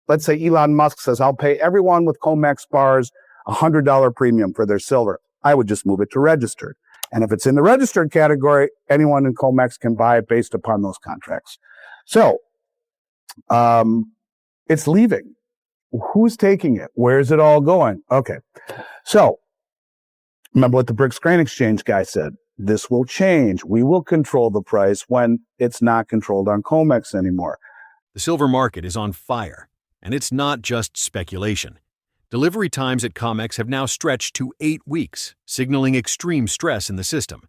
let's say Elon Musk says, I'll pay everyone with Comex bars $100 premium for their silver. I would just move it to registered. And if it's in the registered category, anyone in Comex can buy it based upon those contracts. So it's leaving. Who's taking it? Where's it all going? Okay. So remember what the BRICS grain exchange guy said. This will change. We will control the price when it's not controlled on Comex anymore. The silver market is on fire, and it's not just speculation. Delivery times at Comex have now stretched to 8 weeks, signaling extreme stress in the system.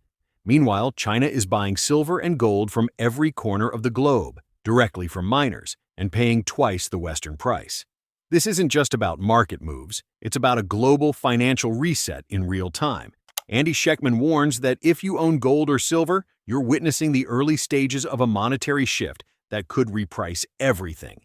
Meanwhile, China is buying silver and gold from every corner of the globe, directly from miners, and paying twice the Western price. This isn't just about market moves, it's about a global financial reset in real time. Andy Schectman warns that if you own gold or silver, you're witnessing the early stages of a monetary shift that could reprice everything.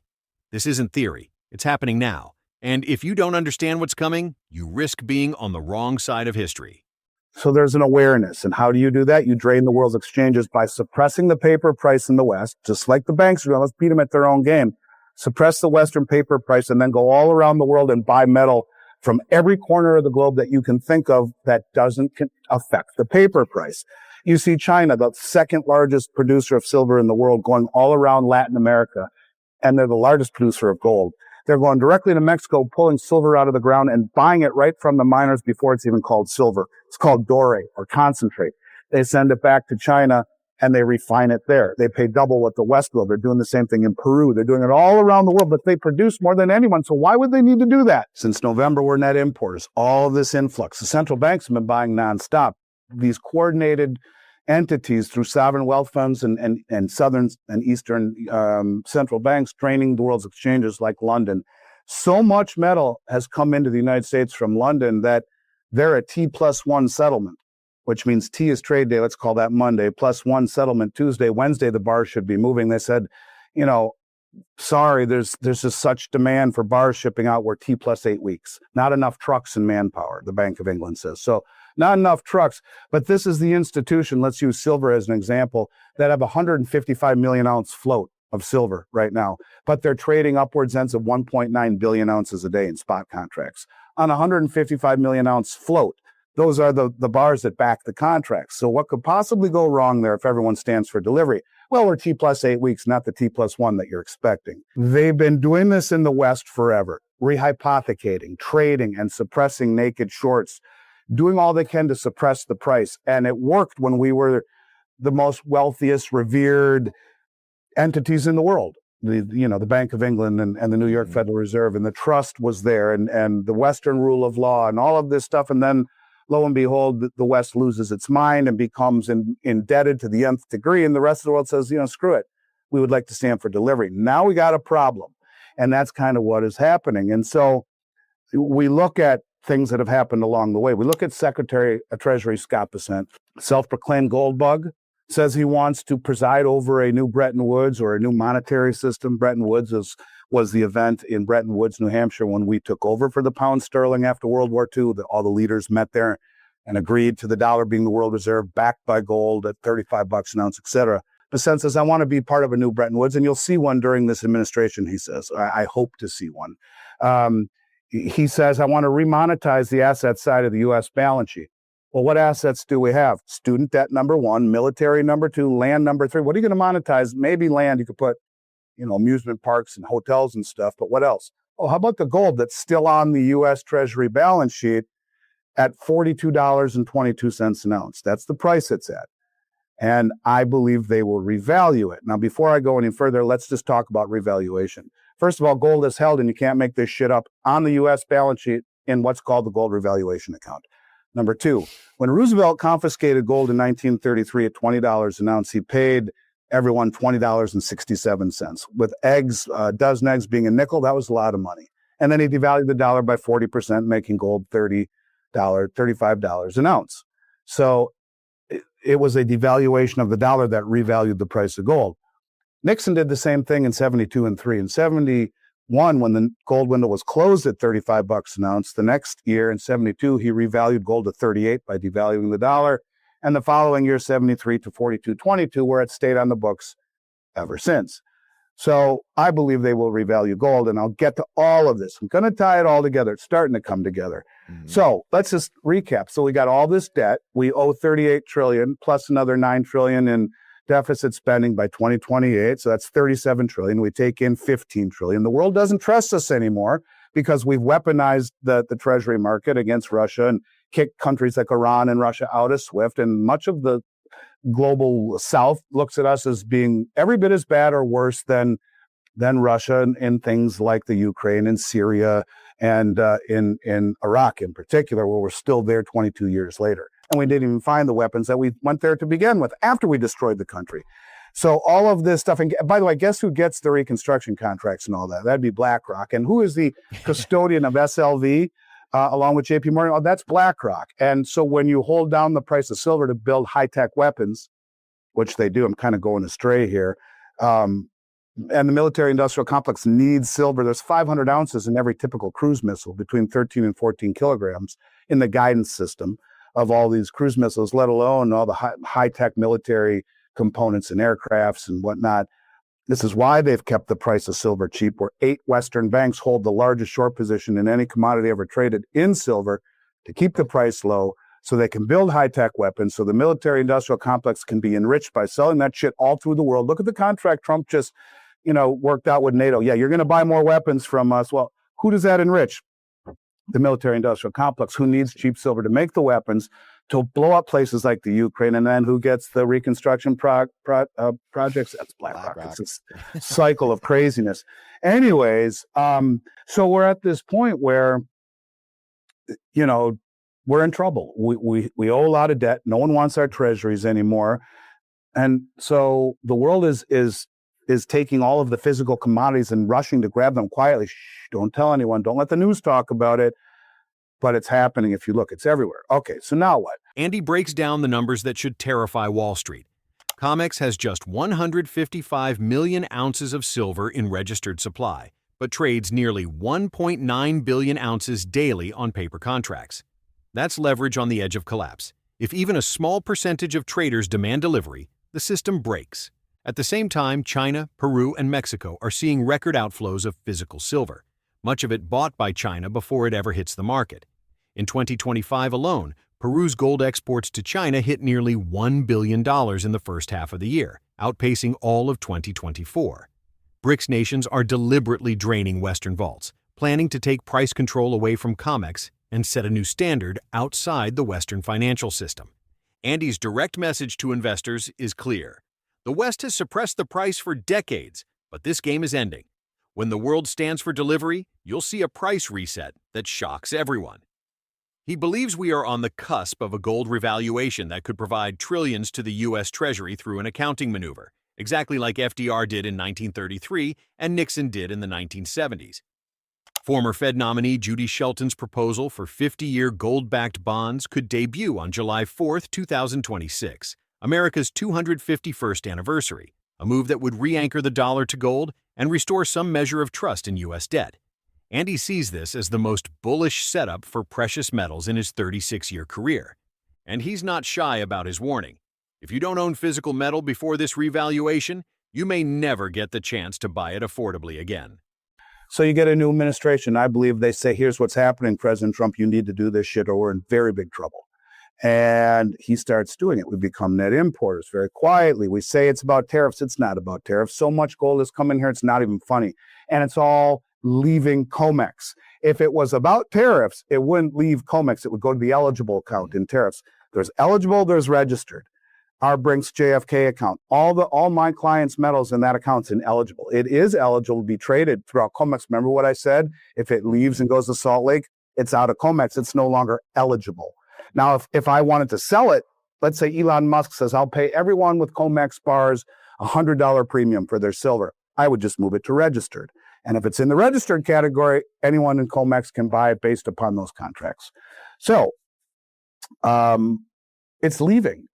This isn't theory, it's happening now. And if you don't understand what's coming, you risk being on the wrong side of history. So there's an awareness. And how do you do that? You drain the world's exchanges by suppressing the paper price in the West, just like the banks are doing. Let's beat them at their own game. Suppress the Western paper price and then go all around the world and buy metal from every corner of the globe that you can think of that doesn't affect the paper price. You see China, the second largest producer of silver in the world, going all around Latin America, and they're the largest producer of gold. They're going directly to Mexico, pulling silver out of the ground and buying it right from the miners before it's even called silver. It's called doré or concentrate. They send it back to China and they refine it there. They pay double what the West will. They're doing the same thing in Peru. They're doing it all around the world, but they produce more than anyone. So why would they need to do that? Since November, we're net importers. All of this influx. The central banks have been buying nonstop. These coordinated entities through sovereign wealth funds and southern and eastern central banks draining the world's exchanges like London. So much metal has come into the United States from London that they're a T+1 settlement, which means T is trade day. Let's call that Monday, +1 settlement Tuesday. Wednesday, the bars should be moving. They said, sorry, there's just such demand for bars shipping out. We're T+8 weeks. Not enough trucks and manpower, the Bank of England says. So not enough trucks, but this is the institution, let's use silver as an example, that have 155 million ounce float of silver right now, but they're trading upwards ends of 1.9 billion ounces a day in spot contracts. On 155 million ounce float, those are the bars that back the contracts. So what could possibly go wrong there if everyone stands for delivery? Well, we're T+8 weeks, not the T+1 that you're expecting. They've been doing this in the West forever, rehypothecating, trading, and suppressing naked shorts, doing all they can to suppress the price. And it worked when we were the most wealthiest, revered entities in the world. The Bank of England and the New York Federal Reserve, and the trust was there, and the Western rule of law and all of this stuff. And then lo and behold, the West loses its mind and becomes indebted to the nth degree. And the rest of the world says, screw it. We would like to stand for delivery. Now we got a problem. And that's kind of what is happening. And so we look at things that have happened along the way. We look at Secretary of Treasury Scott Bessent, self-proclaimed gold bug, says he wants to preside over a new Bretton Woods or a new monetary system. Bretton Woods was the event in Bretton Woods, New Hampshire, when we took over for the pound sterling after World War II. All the leaders met there and agreed to the dollar being the world reserve, backed by gold at $35 an ounce, et cetera. Bessent says, I want to be part of a new Bretton Woods, and you'll see one during this administration, he says. I hope to see one. He says, I want to remonetize the asset side of the U.S. balance sheet. Well, what assets do we have? Student debt, number one, military, number two, land, number three. What are you going to monetize? Maybe land. You could put, amusement parks and hotels and stuff, but what else? Oh, how about the gold that's still on the U.S. Treasury balance sheet at $42.22 an ounce? That's the price it's at. And I believe they will revalue it. Now, before I go any further, let's just talk about revaluation. First of all, gold is held, and you can't make this shit up, on the U.S. balance sheet in what's called the gold revaluation account. Number two, when Roosevelt confiscated gold in 1933 at $20 an ounce, he paid everyone $20.67. With eggs, a dozen eggs being a nickel, that was a lot of money. And then he devalued the dollar by 40%, making gold $35 an ounce. So it was a devaluation of the dollar that revalued the price of gold. Nixon did the same thing in 72 and 3. In 71, when the gold window was closed at $35 an ounce, the next year in 72, he revalued gold to 38 by devaluing the dollar. And the following year, 73 to 42.22, where it stayed on the books ever since. So I believe they will revalue gold, and I'll get to all of this. I'm going to tie it all together. It's starting to come together. So let's just recap. So we got all this debt. We owe 38 trillion plus another 9 trillion in deficit spending by 2028. So that's 37 trillion. We take in 15 trillion. The world doesn't trust us anymore because we've weaponized the Treasury market against Russia and kicked countries like Iran and Russia out of SWIFT. And much of the global South looks at us as being every bit as bad or worse than Russia in things like the Ukraine and Syria and in Iraq in particular, where we're still there 22 years later. And we didn't even find the weapons that we went there to begin with after we destroyed the country. So all of this stuff, and by the way, guess who gets the reconstruction contracts and all that? That'd be BlackRock. And who is the custodian of SLV along with JP Morgan? Oh, that's BlackRock. And so when you hold down the price of silver to build high-tech weapons, which they do, I'm kind of going astray here, and the military-industrial complex needs silver. There's 500 ounces in every typical cruise missile, between 13 and 14 kilograms in the guidance system of all these cruise missiles, let alone all the high-tech military components and aircrafts and whatnot. This is why they've kept the price of silver cheap, where 8 Western banks hold the largest short position in any commodity ever traded in silver to keep the price low so they can build high-tech weapons, so the military-industrial complex can be enriched by selling that shit all through the world. Look at the contract Trump just worked out with NATO. Yeah, you're going to buy more weapons from us. Well, who does that enrich? The military-industrial complex, who needs cheap silver to make the weapons to blow up places like the Ukraine, and then who gets the reconstruction projects? That's BlackRock. It's a cycle of craziness. Anyways, so we're at this point where, we're in trouble. We owe a lot of debt. No one wants our treasuries anymore. And so the world is taking all of the physical commodities and rushing to grab them quietly. Shh, don't tell anyone. Don't let the news talk about it. But it's happening if you look. It's everywhere. Okay, so now what? Andy breaks down the numbers that should terrify Wall Street. Comex has just 155 million ounces of silver in registered supply, but trades nearly 1.9 billion ounces daily on paper contracts. That's leverage on the edge of collapse. If even a small percentage of traders demand delivery, the system breaks. At the same time, China, Peru, and Mexico are seeing record outflows of physical silver, much of it bought by China before it ever hits the market. In 2025 alone, Peru's gold exports to China hit nearly $1 billion in the first half of the year, outpacing all of 2024. BRICS nations are deliberately draining Western vaults, planning to take price control away from Comex and set a new standard outside the Western financial system. Andy's direct message to investors is clear. The West has suppressed the price for decades, but this game is ending. When the world stands for delivery, you'll see a price reset that shocks everyone. He believes we are on the cusp of a gold revaluation that could provide trillions to the U.S. Treasury through an accounting maneuver, exactly like FDR did in 1933 and Nixon did in the 1970s. Former Fed nominee Judy Shelton's proposal for 50-year gold-backed bonds could debut on July 4, 2026, America's 251st anniversary, a move that would re-anchor the dollar to gold and restore some measure of trust in U.S. debt. Andy sees this as the most bullish setup for precious metals in his 36-year career. And he's not shy about his warning. If you don't own physical metal before this revaluation, you may never get the chance to buy it affordably again. So you get a new administration. I believe they say, here's what's happening, President Trump, you need to do this shit or we're in very big trouble. And he starts doing it. We become net importers very quietly. We say it's about tariffs. It's not about tariffs. So much gold has come in here, it's not even funny. And it's all leaving Comex. If it was about tariffs, it wouldn't leave Comex. It would go to the eligible account in tariffs. There's eligible, there's registered. Our Brinks JFK account, all my clients' metals in that account's ineligible. It is eligible to be traded throughout Comex. Remember what I said? If it leaves and goes to Salt Lake, it's out of Comex. It's no longer eligible. Now, if I wanted to sell it, let's say Elon Musk says, I'll pay everyone with Comex bars $100 premium for their silver. I would just move it to registered. And if it's in the registered category, anyone in Comex can buy it based upon those contracts. So it's leaving.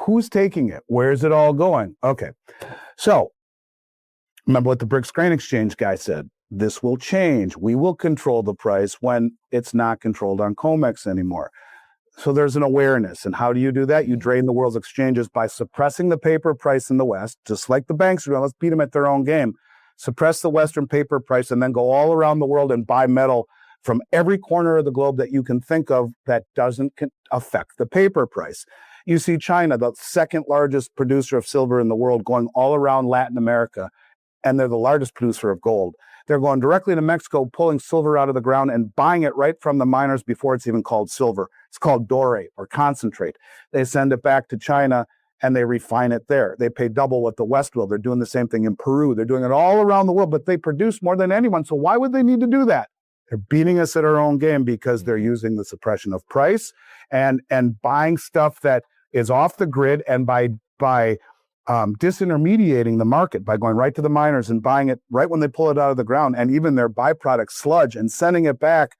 Who's taking it? Where's it all going? Okay. So remember what the BRICS Grain Exchange guy said. This will change. We will control the price when it's not controlled on Comex anymore. So there's an awareness. And how do you do that? You drain the world's exchanges by suppressing the paper price in the West, just like the banks are doing. Let's beat them at their own game. suppress the Western paper price, and then go all around the world and buy metal from every corner of the globe that you can think of that doesn't affect the paper price. You see China, the second largest producer of silver in the world, going all around Latin America, and they're the largest producer of gold. They're going directly to Mexico, pulling silver out of the ground and buying it right from the miners before it's even called silver. It's called doré, or concentrate. They send it back to China and they refine it there. They pay double what the West will. They're doing the same thing in Peru. They're doing it all around the world, but they produce more than anyone. So why would they need to do that? They're beating us at our own game because they're using the suppression of price and buying stuff that is off the grid, and by disintermediating the market, by going right to the miners and buying it right when they pull it out of the ground, and even their byproduct sludge, and sending it back.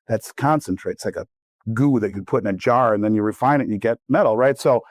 That's concentrate. It's like a goo that you put in a jar and then you refine it and you get metal, right? So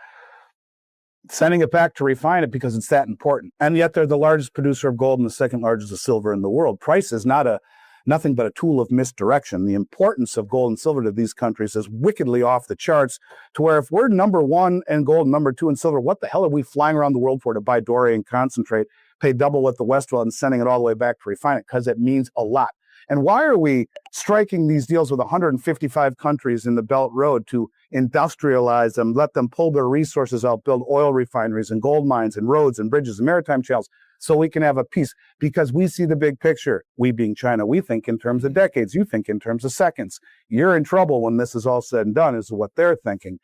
sending it back to refine it because it's that important. And yet they're the largest producer of gold and the second largest of silver in the world. Price is nothing but a tool of misdirection. The importance of gold and silver to these countries is wickedly off the charts, to where if we're number one in gold and number two in silver, what the hell are we flying around the world for to buy doré and concentrate, pay double what the West will, and sending it all the way back to refine it? Because it means a lot. And why are we striking these deals with 155 countries in the Belt Road to industrialize them, let them pull their resources out, build oil refineries and gold mines and roads and bridges and maritime channels, so we can have a peace? Because we see the big picture. We being China, we think in terms of decades. You think in terms of seconds. You're in trouble when this is all said and done, is what they're thinking.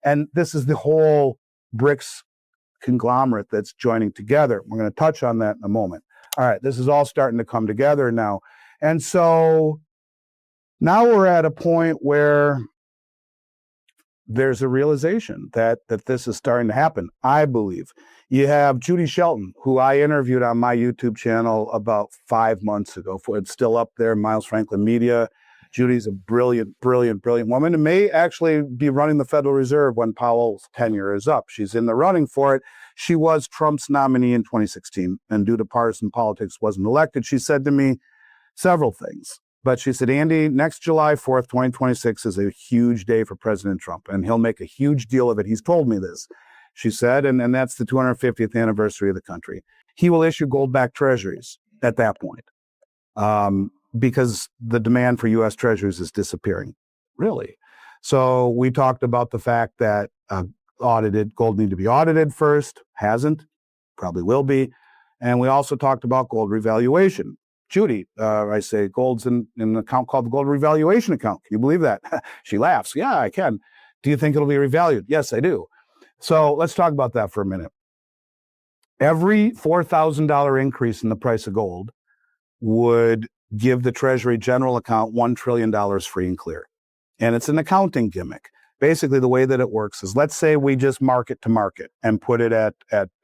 And this is the whole BRICS conglomerate that's joining together. We're going to touch on that in a moment. All right, this is all starting to come together now. And so now we're at a point where there's a realization that this is starting to happen, I believe. You have Judy Shelton, who I interviewed on my YouTube channel about 5 months ago. It's still up there, Miles Franklin Media. Judy's a brilliant, brilliant, brilliant woman, and may actually be running the Federal Reserve when Powell's tenure is up. She's in the running for it. She was Trump's nominee in 2016, and due to partisan politics wasn't elected. She said to me several things. But she said, Andy, next July 4th, 2026 is a huge day for President Trump, and he'll make a huge deal of it. He's told me this, she said, and that's the 250th anniversary of the country. He will issue gold-backed treasuries at that point because the demand for U.S. treasuries is disappearing. Really? So we talked about the fact that audited gold need to be audited first. Hasn't. Probably will be. And we also talked about gold revaluation. Judy, I say, gold's in an account called the gold revaluation account. Can you believe that? She laughs. Yeah, I can. Do you think it'll be revalued? Yes, I do. So let's talk about that for a minute. Every $4,000 increase in the price of gold would give the Treasury general account $1 trillion free and clear. And it's an accounting gimmick. Basically, the way that it works is, let's say we just market to market and put it at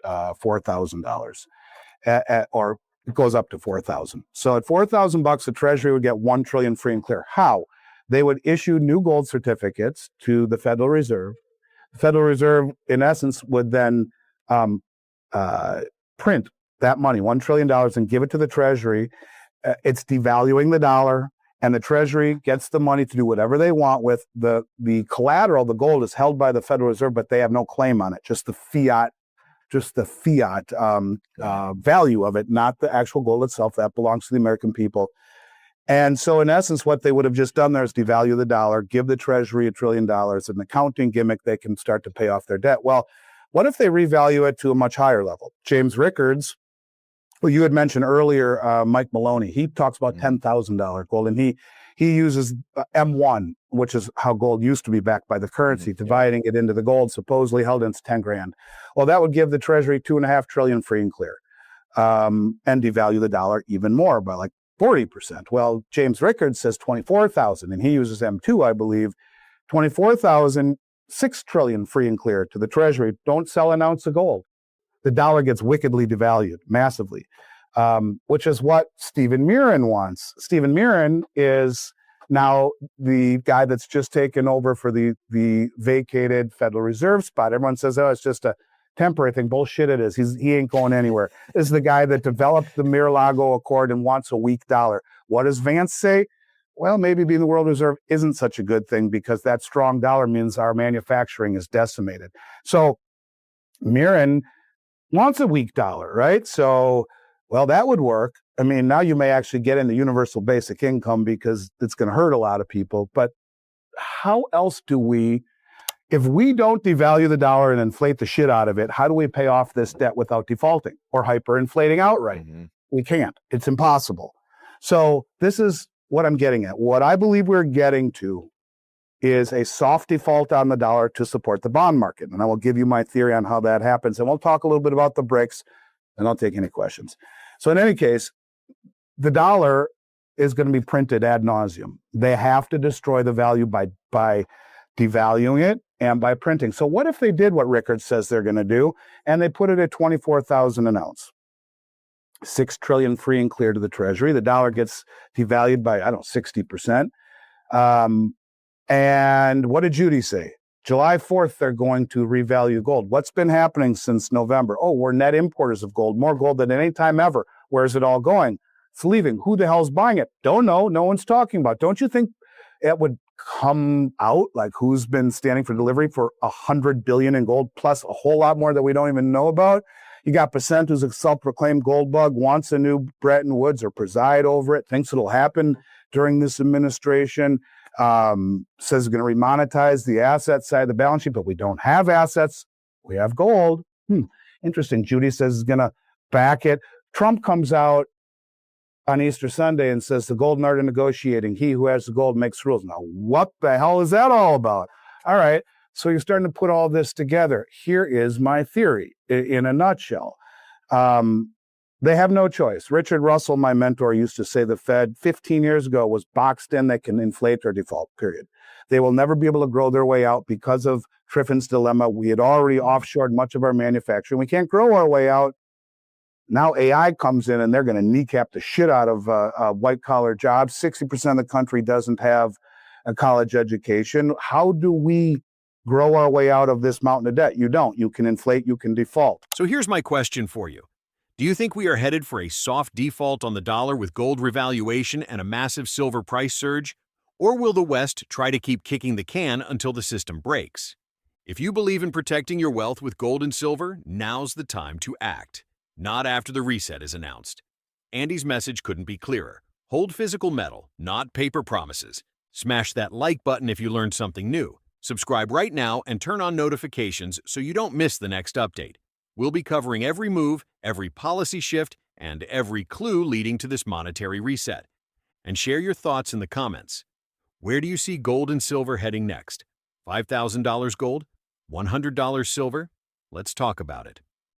$4,000 or it goes up to 4,000. So at 4,000 bucks, the Treasury would get 1 trillion free and clear. How? They would issue new gold certificates to the Federal Reserve. The Federal Reserve, in essence, would then print that money, $1 trillion, and give it to the Treasury. It's devaluing the dollar, and the Treasury gets the money to do whatever they want with the collateral. The gold is held by the Federal Reserve, but they have no claim on it, just the fiat value of it, not the actual gold itself. That belongs to the American people. And so in essence, what they would have just done there is devalue the dollar, give the Treasury $1 trillion, an accounting gimmick. They can start to pay off their debt. Well, what if they revalue it to a much higher level? James Rickards, who you had mentioned earlier, Mike Maloney, he talks about $10,000 gold, and he uses M1, which is how gold used to be backed by the currency, dividing it into the gold supposedly held in 10 grand. Well, that would give the Treasury $2.5 trillion free and clear, and devalue the dollar even more by like 40%. Well, James Rickards says 24,000, and he uses M2, I believe. 24,000, $6 trillion free and clear to the Treasury. Don't sell an ounce of gold. The dollar gets wickedly devalued massively, which is what Stephen Mirren wants. Stephen Mirren is now the guy that's just taken over for the vacated Federal Reserve spot. Everyone says, oh, it's just a temporary thing. Bullshit it is. He ain't going anywhere. This is the guy that developed the Mar-a-Lago Accord and wants a weak dollar. What does Vance say? Well, maybe being the World Reserve isn't such a good thing because that strong dollar means our manufacturing is decimated. So Mirren wants a weak dollar, right? So, well, that would work. I mean, now you may actually get into universal basic income because it's going to hurt a lot of people. But how else do we, if we don't devalue the dollar and inflate the shit out of it, how do we pay off this debt without defaulting or hyperinflating outright? We can't. It's impossible. So this is what I'm getting at. What I believe we're getting to is a soft default on the dollar to support the bond market. And I will give you my theory on how that happens. And we'll talk a little bit about the BRICS, and I'll take any questions. So in any case, the dollar is going to be printed ad nauseum. They have to destroy the value by devaluing it and by printing. So what if they did what Rickard says they're going to do, and they put it at 24,000 an ounce? $6 trillion free and clear to the Treasury. The dollar gets devalued by, 60%. And what did Judy say? July 4th, they're going to revalue gold. What's been happening since November? Oh, we're net importers of gold, more gold than any time ever. Where's it all going? It's leaving. Who the hell's buying it? Don't know. No one's talking about it. Don't you think it would come out, like who's been standing for delivery for $100 billion in gold, plus a whole lot more that we don't even know about? You got Percent, who's a self-proclaimed gold bug, wants a new Bretton Woods or preside over it, thinks it'll happen during this administration, says it's going to remonetize the asset side of the balance sheet, but we don't have assets. We have gold. Interesting. Judy says it's going to back it. Trump comes out on Easter Sunday and says the golden art of negotiating. He who has the gold makes rules. Now, what the hell is that all about? All right. So you're starting to put all this together. Here is my theory in a nutshell. They have no choice. Richard Russell, my mentor, used to say the Fed 15 years ago was boxed in. They can inflate or default, period. They will never be able to grow their way out because of Triffin's dilemma. We had already offshored much of our manufacturing. We can't grow our way out. Now AI comes in and they're going to kneecap the shit out of white-collar jobs. 60% of the country doesn't have a college education. How do we grow our way out of this mountain of debt? You don't. You can inflate, you can default. So here's my question for you. Do you think we are headed for a soft default on the dollar with gold revaluation and a massive silver price surge? Or will the West try to keep kicking the can until the system breaks? If you believe in protecting your wealth with gold and silver, now's the time to act. Not after the reset is announced. Andy's message couldn't be clearer. Hold physical metal, not paper promises. Smash that like button if you learned something new. Subscribe right now and turn on notifications so you don't miss the next update. We'll be covering every move, every policy shift, and every clue leading to this monetary reset. And share your thoughts in the comments. Where do you see gold and silver heading next? $5,000 gold? $100 silver? Let's talk about it.